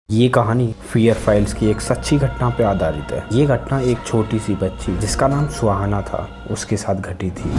ये कहानी fear files की एक सच्ची घटना पे आधारित है। ये घटना एक छोटी सी बच्ची जिसका नाम सुहाना था उसके साथ घटी थी।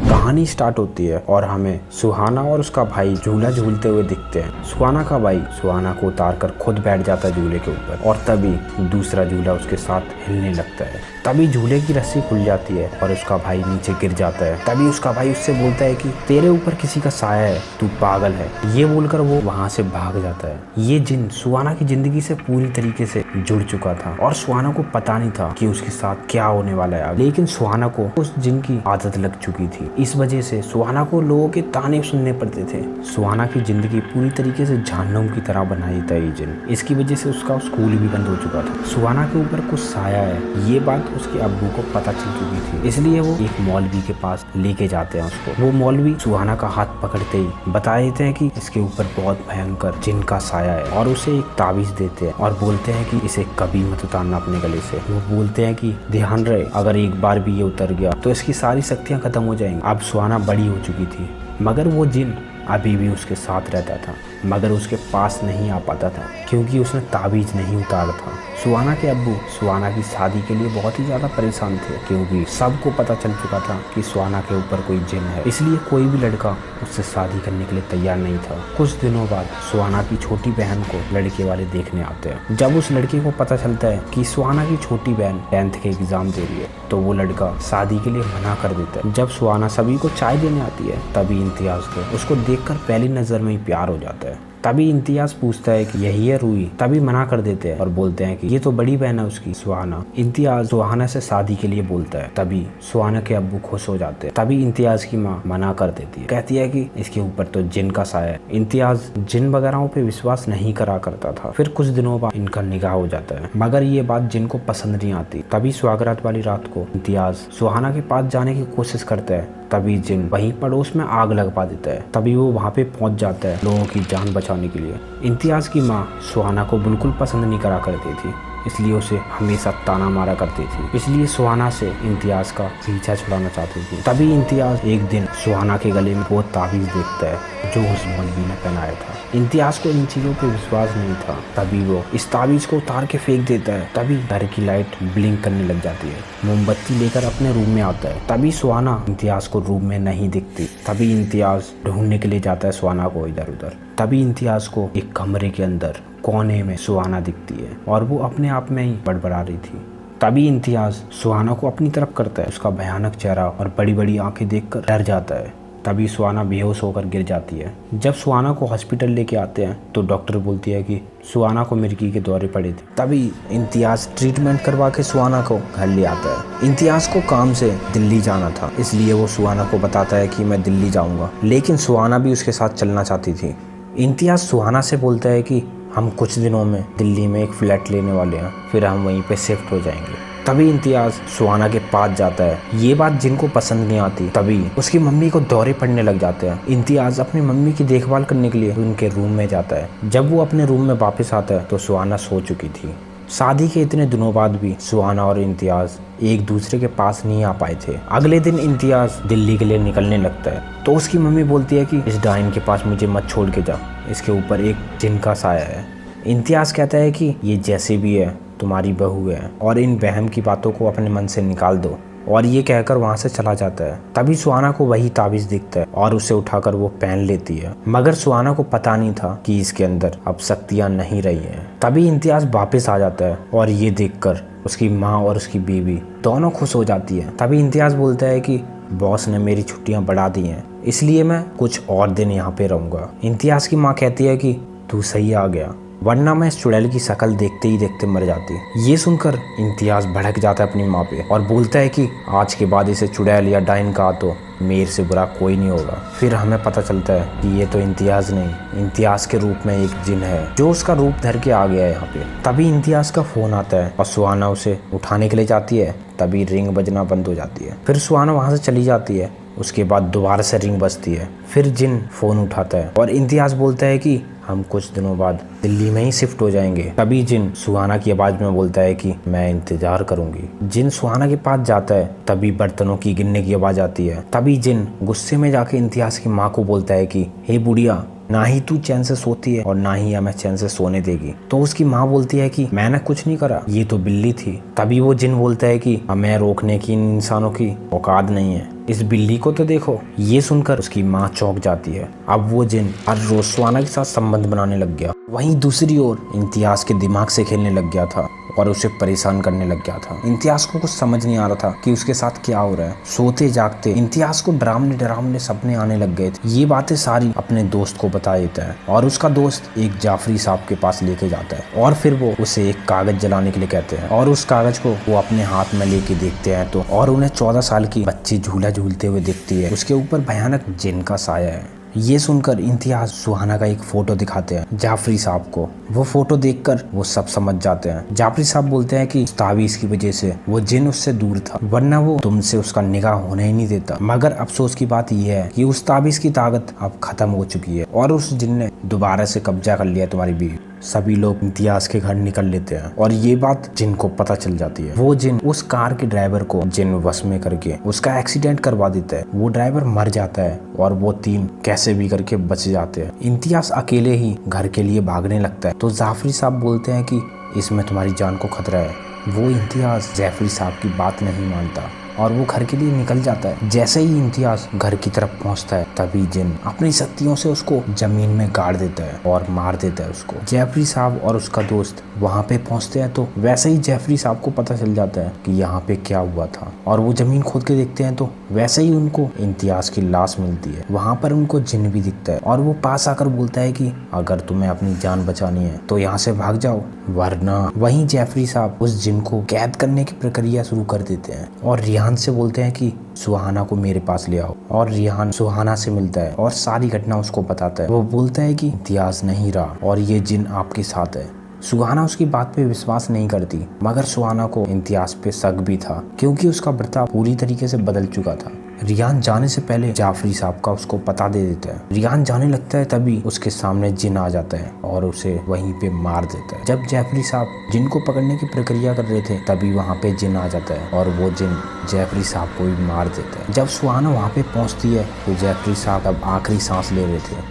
कहानी स्टार्ट होती है और हमें सुहाना और उसका भाई झूला झूलते हुए दिखते हैं। सुहाना का भाई सुहाना को उतार कर खुद बैठ जाता है झूले के ऊपर और तभी दूसरा झूला उसके साथ हिलने लगता है। तभी झूले की रस्सी खुल जाती है और उसका भाई नीचे गिर जाता है। तभी उसका भाई उससे बोलता है कि तेरे ऊपर किसी का साया है, तू पागल है। ये बोलकर वो वहाँ से भाग जाता है। ये जिन सुहाना की जिंदगी से पूरी तरीके से जुड़ चुका था और सुहाना को पता नहीं था कि उसके साथ क्या होने वाला है। लेकिन सुहाना को उस जिन की आदत लग चुकी थी। इस वजह से सुहाना को लोगों के ताने सुनने पड़ते थे। सुहाना की जिंदगी पूरी तरीके से जहन्नुम की तरह बनाई था ये जिन। इसकी वजह से उसका स्कूल भी बंद हो चुका था। सुहाना के ऊपर कुछ साया है, ये बात उसके अब्बू को पता चल चुकी थी। इसलिए वो एक मौलवी के पास लेके जाते हैं उसको। वो मौलवी सुहाना का हाथ पकड़ते ही बता देते हैं कि इसके ऊपर बहुत भयंकर जिन का साया है और उसे एक ताबीज देते हैं और बोलते हैं कि इसे कभी मत उतारना अपने गले से। वो बोलते हैं कि ध्यान रहे, अगर एक बार भी ये उतर गया तो इसकी सारी शक्तियाँ खत्म हो जाएंगी। अब सुहाना बड़ी हो चुकी थी मगर वो जिन अभी भी उसके साथ रहता था मगर उसके पास नहीं आ पाता था क्योंकि उसने ताबीज नहीं उतारा था। सुहाना के अब्बू सुहाना की शादी के लिए बहुत ही ज़्यादा परेशान थे क्योंकि सबको पता चल चुका था कि सुहाना के ऊपर कोई जिन है। इसलिए कोई भी लड़का उससे शादी करने के लिए तैयार नहीं था। कुछ दिनों बाद सुहाना की छोटी बहन को लड़के वाले देखने आते हैं। जब उस लड़के को पता चलता है कि सुहाना की छोटी बहन 10th के एग्जाम दे रही है तो वो लड़का शादी के लिए मना कर देता है। जब सुहाना सभी को चाय देने आती है तभी इम्तियाज को उसको देखकर पहली नजर में ही प्यार हो जाता है। तभी इम्तियाज पूछता है कि यही है रूही। तभी मना कर देते हैं और बोलते हैं कि ये तो बड़ी बहन है उसकी सुहाना। इम्तियाज सुहाना से शादी के लिए बोलता है। तभी सुहाना के अब्बू खुश हो जाते हैं। तभी इम्तियाज की माँ मना कर देती है, कहती है कि इसके ऊपर तो जिन का साया है। इम्तियाज जिन वगैरह पे विश्वास नहीं करा करता था। फिर कुछ दिनों बाद इनका निकाह हो जाता है मगर ये बात जिन को पसंद नहीं आती। तभी सुहागरात वाली रात को इम्तियाज सुहाना के पास जाने की कोशिश करता है। तभी जिन वहीं पड़ोस में आग लगवा देता है। तभी वो वहाँ पे पहुँच जाता है लोगों की जान बचाने के लिए। इम्तियाज की माँ सुहाना को बिल्कुल पसंद नहीं करा करती थी, इसलिए उसे हमेशा ताना मारा करती थी। इसलिए सुहाना से इम्तियाज का पीछा छुड़ाना चाहती थी। तभी इम्तियाज एक दिन सुहाना के गले में वो ताबीज देखता है जो उस मौलवी ने पहनाया था। इम्तियाज को इन चीज़ों पे विश्वास नहीं था। तभी वो इस ताबीज को उतार के फेंक देता है। तभी घर की लाइट ब्लिंक करने लग जाती है। मोमबत्ती लेकर अपने रूम में आता है। तभी सुहाना इम्तियाज को रूम में नहीं दिखती। तभी इम्तियाज ढूंढने के लिए जाता है सुहाना को इधर उधर। तभी इम्तियाज को एक कमरे के अंदर कोने में सुहाना दिखती है और वो अपने आप में ही बड़बड़ा रही थी। तभी इम्तियाज सुहाना को अपनी तरफ करता है। उसका भयानक चेहरा और बड़ी बड़ी आंखें देखकर डर जाता है। तभी सुहाना बेहोश होकर गिर जाती है। जब सुहाना को हॉस्पिटल लेके आते हैं तो डॉक्टर बोलती है कि सुहाना को मिर्गी के दौरे पड़े थे। तभी इम्तियाज ट्रीटमेंट करवा के सुहाना को घर ले आता है। इम्तियाज को काम से दिल्ली जाना था, इसलिए वो सुहाना को बताता है कि मैं दिल्ली जाऊंगा, लेकिन सुहाना भी उसके साथ चलना चाहती थी। इम्तियाज सुहाना से बोलता है कि हम कुछ दिनों में दिल्ली में एक फ्लैट लेने वाले हैं, फिर हम वहीं पे शिफ्ट हो जाएंगे। तभी इम्तियाज सुहाना के पास जाता है। ये बात जिनको पसंद नहीं आती। तभी उसकी मम्मी को दौरे पड़ने लग जाते हैं। इम्तियाज अपनी मम्मी की देखभाल करने के लिए उनके रूम में जाता है। जब वो अपने रूम में वापस आता है तो सुहाना सो चुकी थी। शादी के इतने दिनों बाद भी सुहाना और इम्तियाज एक दूसरे के पास नहीं आ पाए थे। अगले दिन इम्तियाज दिल्ली के लिए निकलने लगता है तो उसकी मम्मी बोलती है कि इस डाइन के पास मुझे मत छोड़ के जा, इसके ऊपर एक जिन का साया है। इम्तियाज कहता है कि ये जैसे भी है तुम्हारी बहू है और इन वहम की बातों को अपने मन से निकाल दो, और ये कहकर वहाँ से चला जाता है। तभी सुहाना को वही ताबीज दिखता है और उसे उठाकर वो पहन लेती है मगर सुहाना को पता नहीं था कि इसके अंदर अब शक्तियाँ नहीं रही हैं। तभी इम्तियाज वापस आ जाता है और ये देखकर उसकी माँ और उसकी बीवी दोनों खुश हो जाती है। तभी इम्तियाज बोलता है कि बॉस ने मेरी छुट्टियाँ बढ़ा दी हैं, इसलिए मैं कुछ और दिन यहाँ पे रहूँगा। इम्तियाज की माँ कहती है कि तू सही आ गया, वरना मैं इस चुड़ैल की शक्ल देखते ही देखते मर जाती। ये सुनकर इम्तियाज भड़क जाता है अपनी माँ पे और बोलता है कि आज के बाद इसे चुड़ैल या डाइन कहा तो मेरे से बुरा कोई नहीं होगा। फिर हमें पता चलता है कि ये तो इम्तियाज नहीं, इम्तियाज के रूप में एक जिन है जो उसका रूप धर के आ गया है यहाँ पे। तभी इम्तियाज का फोन आता है और सुहाना उसे उठाने के लिए जाती है। तभी रिंग बजना बंद हो जाती है। फिर सुहाना वहाँ से चली जाती है। उसके बाद दोबारा से रिंग बजती है। फिर जिन फोन उठाता है और इम्तियाज बोलता है कि हम कुछ दिनों बाद दिल्ली में ही शिफ्ट हो जाएंगे। तभी जिन सुहाना की आवाज में बोलता है कि मैं इंतजार करूंगी। जिन सुहाना के पास जाता है तभी बर्तनों की गिनने की आवाज आती है। तभी जिन गुस्से में जाके इम्तियाज की माँ को बोलता है कि हे बुढ़िया, ना ही तू चैन से सोती है और ना ही हमें चैन से सोने देगी। तो उसकी माँ बोलती है कि मैंने कुछ नहीं करा, ये तो बिल्ली थी। तभी वो जिन बोलता है कि हमें रोकने की इन इंसानों की औकात नहीं है, इस बिल्ली को तो देखो। ये सुनकर उसकी माँ चौंक जाती है। अब वो जिन हर रोज सुहाना के साथ संबंध बनाने लग गया। वहीं दूसरी ओर इम्तियाज के दिमाग से खेलने लग गया था और उसे परेशान करने लग गया था। इम्तियाज को कुछ समझ नहीं आ रहा था कि उसके साथ क्या हो रहा है। सोते जागते इम्तियाज को डरावने डरावने सपने आने लग गए थे। ये बातें सारी अपने दोस्त को बता देता है और उसका दोस्त एक जाफरी साहब के पास लेके जाता है और फिर वो उसे एक कागज जलाने के लिए कहते हैं और उस कागज को वो अपने हाथ में लेके देखते हैं तो और उन्हें 14 साल की बच्ची झूला झूलते हुए दिखती है। उसके ऊपर भयानक जिन का साया है। ये सुनकर इम्तियाज सुहाना का एक फोटो दिखाते हैं जाफरी साहब को। वो फोटो देखकर वो सब समझ जाते हैं। जाफरी साहब बोलते हैं कि ताबीज की वजह से वो जिन उससे दूर था, वरना वो तुमसे उसका निगाह होने ही नहीं देता। मगर अफसोस की बात यह है कि उस ताबीज की ताकत अब खत्म हो चुकी है और उस जिन ने दोबारा से कब्जा कर लिया तुम्हारी बीवी। सभी लोग इम्तियाज के घर निकल लेते हैं और ये बात जिन को पता चल जाती है। वो जिन उस कार के ड्राइवर को जिन वश में करके उसका एक्सीडेंट करवा देता है। वो ड्राइवर मर जाता है और वो तीन कैसे भी करके बच जाते हैं। इम्तियाज अकेले ही घर के लिए भागने लगता है तो जाफरी साहब बोलते हैं कि इसमें तुम्हारी जान को खतरा है। वो इम्तियाज जाफरी साहब की बात नहीं मानता और वो घर के लिए निकल जाता है। जैसे ही इम्तियाज घर की तरफ पहुंचता है तभी जिन अपनी शक्तियों से उसको जमीन में गाड़ देता है और मार देता है उसको। जाफरी साहब और उसका दोस्त वहां पे पहुंचते हैं तो वैसे ही जाफरी साहब को पता चल जाता है कि यहाँ पे क्या हुआ था और वो जमीन खोद के देखते हैं तो वैसे ही उनको इम्तियाज की लाश मिलती है। वहाँ पर उनको जिन भी दिखता है और वो पास आकर बोलता है कि अगर तुम्हें अपनी जान बचानी है तो यहाँ से भाग जाओ, वरना। वहीं जाफरी साहब उस जिन को कैद करने की प्रक्रिया शुरू कर देते हैं और रिहान से बोलते हैं कि सुहाना को मेरे पास ले आओ। और रिहान सुहाना से मिलता है और सारी घटना उसको बताता है। वो बोलता है कि इम्तियाज नहीं रहा और ये जिन आपके साथ है। सुहाना उसकी बात पे विश्वास नहीं करती मगर सुहाना को इम्तियाज पे शक भी था क्योंकि उसका बर्ताव पूरी तरीके से बदल चुका था। रिहान जाने से पहले जाफरी साहब का उसको पता दे देता है। रिहान जाने लगता है तभी उसके सामने जिन आ जाता है और उसे वहीं पे मार देता है। जब जाफरी साहब जिन को पकड़ने की प्रक्रिया कर रहे थे तभी वहाँ पे जिन आ जाता है और वो जिन जाफरी साहब को भी मार देता है। जब सुहाना वहाँ पे पहुँचती है तो जाफरी साहब अब आखिरी सांस ले रहे थे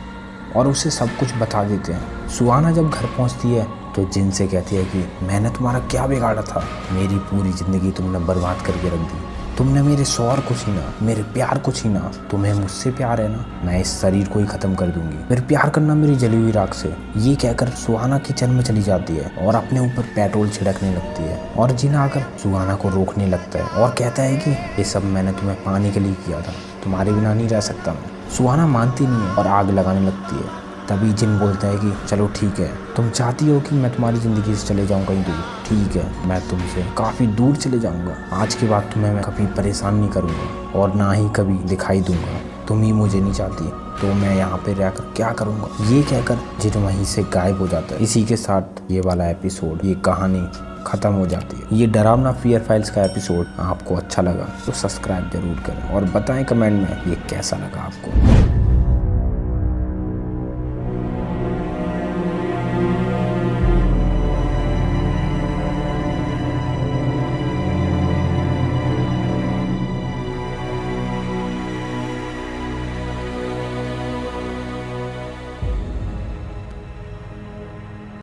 और उसे सब कुछ बता देते हैं। सुहाना जब घर पहुँचती है तो जिन से कहती है कि मैंने तुम्हारा क्या बिगाड़ा था, मेरी पूरी जिंदगी तुमने बर्बाद करके रख दी। तुमने मेरे शौहर को छीना, मेरे प्यार को छीना। तुम्हें मुझसे प्यार है ना, मैं इस शरीर को ही खत्म कर दूंगी, फिर प्यार करना मेरी जली हुई राख से। ये कहकर सुहाना किचन में चली जाती है और अपने ऊपर पेट्रोल छिड़कने लगती है और जिन आकर सुहाना को रोकने लगता है और कहता है कि ये सब मैंने तुम्हें पाने के लिए किया था, तुम्हारे बिना नहीं रह सकता मैं। सुहाना मानती नहीं है और आग लगाने लगती है। तभी जिन बोलता है कि चलो ठीक है, तुम चाहती हो कि मैं तुम्हारी ज़िंदगी से चले जाऊँ कहीं दूर, ठीक है, मैं तुमसे काफ़ी दूर चले जाऊँगा। आज के बाद तुम्हें मैं कभी परेशान नहीं करूँगा और ना ही कभी दिखाई दूँगा। तुम ही मुझे नहीं चाहती तो मैं यहाँ पे रहकर क्या करूँगा। ये कहकर जिन वहीं से गायब हो जाता है। इसी के साथ ये वाला एपिसोड, ये कहानी ख़त्म हो जाती है। ये डरावना फियर फाइल्स का एपिसोड आपको अच्छा लगा तो सब्सक्राइब जरूर करें और बताएं कमेंट में ये कैसा लगा आपको।